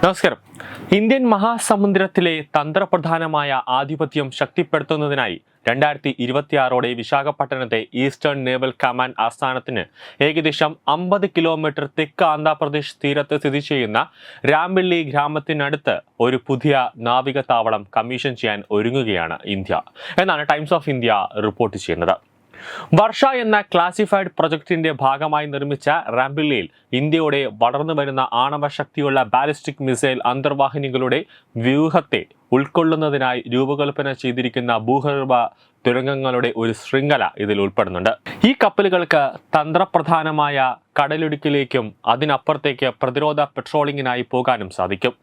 നമസ്കാരം. ഇന്ത്യൻ മഹാസമുദ്രത്തിലെ തന്ത്രപ്രധാനമായ ആധിപത്യം ശക്തിപ്പെടുത്തുന്നതിനായി 2026 വിശാഖപട്ടണത്തെ ഈസ്റ്റേൺ നേവൽ കമാൻഡ് ആസ്ഥാനത്തിന് ഏകദേശം 50 കിലോമീറ്റർ തെക്ക് ആന്ധ്രാപ്രദേശ് തീരത്ത് സ്ഥിതി ചെയ്യുന്ന രാംബിള്ളി ഗ്രാമത്തിനടുത്ത് ഒരു പുതിയ നാവിക താവളം കമ്മീഷൻ ചെയ്യാൻ ഒരുങ്ങുകയാണ് ഇന്ത്യ എന്നാണ് ടൈംസ് ഓഫ് ഇന്ത്യ റിപ്പോർട്ട് ചെയ്യുന്നത്. വർഷ എന്ന ക്ലാസിഫൈഡ് പ്രൊജക്ടിന്റെ ഭാഗമായി നിർമ്മിച്ച റാംബിള്ളിയിൽ ഇന്ത്യയുടെ വളർന്നു വരുന്ന ആണവ ശക്തിയുള്ള ബാലിസ്റ്റിക് മിസൈൽ അന്തർവാഹിനികളുടെ വ്യൂഹത്തെ ഉൾക്കൊള്ളുന്നതിനായി രൂപകൽപ്പന ചെയ്തിരിക്കുന്ന ഭൂഗർഭ തുരങ്കങ്ങളുടെ ഒരു ശൃംഖല ഇതിൽ ഉൾപ്പെടുന്നുണ്ട്. ഈ കപ്പലുകൾക്ക് തന്ത്രപ്രധാനമായ കടലിടുക്കിലേക്കും അതിനപ്പുറത്തേക്ക് പ്രതിരോധ പെട്രോളിങ്ങിനായി പോകാനും സാധിക്കും.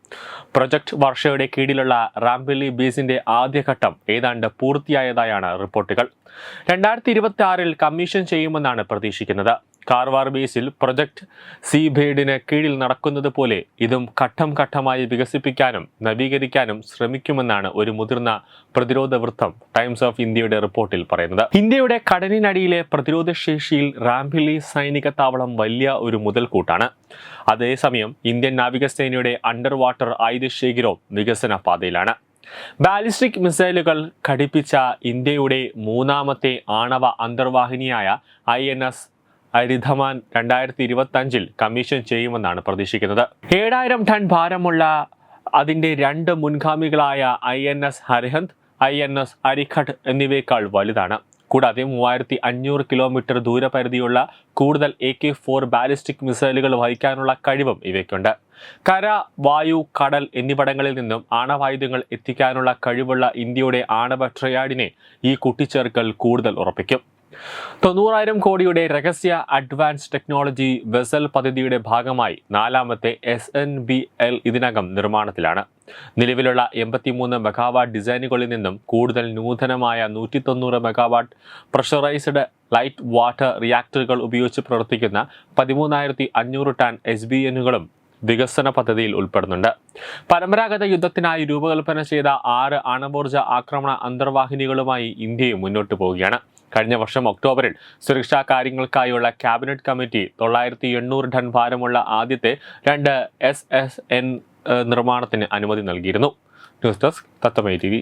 പ്രൊജക്ട് വർഷയുടെ കീഴിലുള്ള റാംബിള്ളി ബേസിന്റെ ആദ്യഘട്ടം ഏതാണ്ട് പൂർത്തിയായതായാണ് റിപ്പോർട്ടുകൾ. 2026 കമ്മീഷൻ ചെയ്യുമെന്നാണ് പ്രതീക്ഷിക്കുന്നത്. കാർവാർ ബേസിൽ പ്രൊജക്ട് സീബേഡിന് കീഴിൽ നടക്കുന്നത് പോലെ ഇതും ഘട്ടം ഘട്ടമായി വികസിപ്പിക്കാനും നവീകരിക്കാനും ശ്രമിക്കുമെന്നാണ് ഒരു മുതിർന്ന പ്രതിരോധ വൃത്തം ടൈംസ് ഓഫ് ഇന്ത്യയുടെ റിപ്പോർട്ടിൽ പറയുന്നത്. ഇന്ത്യയുടെ കടലിനടിയിലെ പ്രതിരോധ ശേഷിയിൽ റാംബിള്ളി സൈനിക താവളം വലിയ ഒരു മുതൽക്കൂട്ടാണ്. അതേസമയം ഇന്ത്യൻ നാവികസേനയുടെ അണ്ടർ വാട്ടർ ആയുധശേഖരവും വികസന പാതയിലാണ്. ബാലിസ്റ്റിക് മിസൈലുകൾ ഘടിപ്പിച്ച ഇന്ത്യയുടെ മൂന്നാമത്തെ ആണവ അന്തർവാഹിനിയായ INS അരിധമാൻ 2025 കമ്മീഷൻ ചെയ്യുമെന്നാണ് പ്രതീക്ഷിക്കുന്നത്. 7000 ടൺ ഭാരമുള്ള അതിന്റെ 2 മുൻഗാമികളായ INS അരിഹന്ത്, INS അരിഘട്ട് എന്നിവയേക്കാൾ വലുതാണ്. കൂടാതെ 3500 കിലോമീറ്റർ ദൂരപരിധിയുള്ള കൂടുതൽ AK-4 ബാലിസ്റ്റിക് മിസൈലുകൾ വഹിക്കാനുള്ള കഴിവും ഇവയ്ക്കുണ്ട്. കര, വായു, കടൽ എന്നിവിടങ്ങളിൽ നിന്നും ആണവായുധങ്ങൾ എത്തിക്കാനുള്ള കഴിവുള്ള ഇന്ത്യയുടെ ആണവ ട്രയാഡിനെ ഈ കൂട്ടിച്ചേർക്കൽ കൂടുതൽ ഉറപ്പിക്കും. 90,000 കോടിയുടെ രഹസ്യ അഡ്വാൻസ് ടെക്നോളജി വെസൽ പദ്ധതിയുടെ ഭാഗമായി 4ാമത്തെ SNBL ഇതിനകം നിർമ്മാണത്തിലാണ്. നിലവിലുള്ള 83 മെഗാവാട്ട് ഡിസൈനുകളിൽ നിന്നും കൂടുതൽ നൂതനമായ 190 മെഗാവാട്ട് പ്രഷറൈസ്ഡ് ലൈറ്റ് വാട്ടർ റിയാക്ടറുകൾ ഉപയോഗിച്ച് പ്രവർത്തിക്കുന്ന 13,500 ടൺ SBNകളും വികസന പദ്ധതിയിൽ ഉൾപ്പെടുന്നുണ്ട്. പരമ്പരാഗത യുദ്ധത്തിനായി രൂപകൽപ്പന ചെയ്ത 6 ആണവോർജ ആക്രമണ അന്തർവാഹിനികളുമായി ഇന്ത്യയും മുന്നോട്ട് പോവുകയാണ്. കഴിഞ്ഞ വർഷം ഒക്ടോബറിൽ സുരക്ഷാ കാര്യങ്ങൾക്കായുള്ള ക്യാബിനറ്റ് കമ്മിറ്റി 980 ടൺ ഭാരമുള്ള ആദ്യത്തെ 2 SSN നിർമ്മാണത്തിന് അനുമതി നൽകിയിരുന്നു. ന്യൂസ് ഡെസ്ക് തത്വമൈ TV.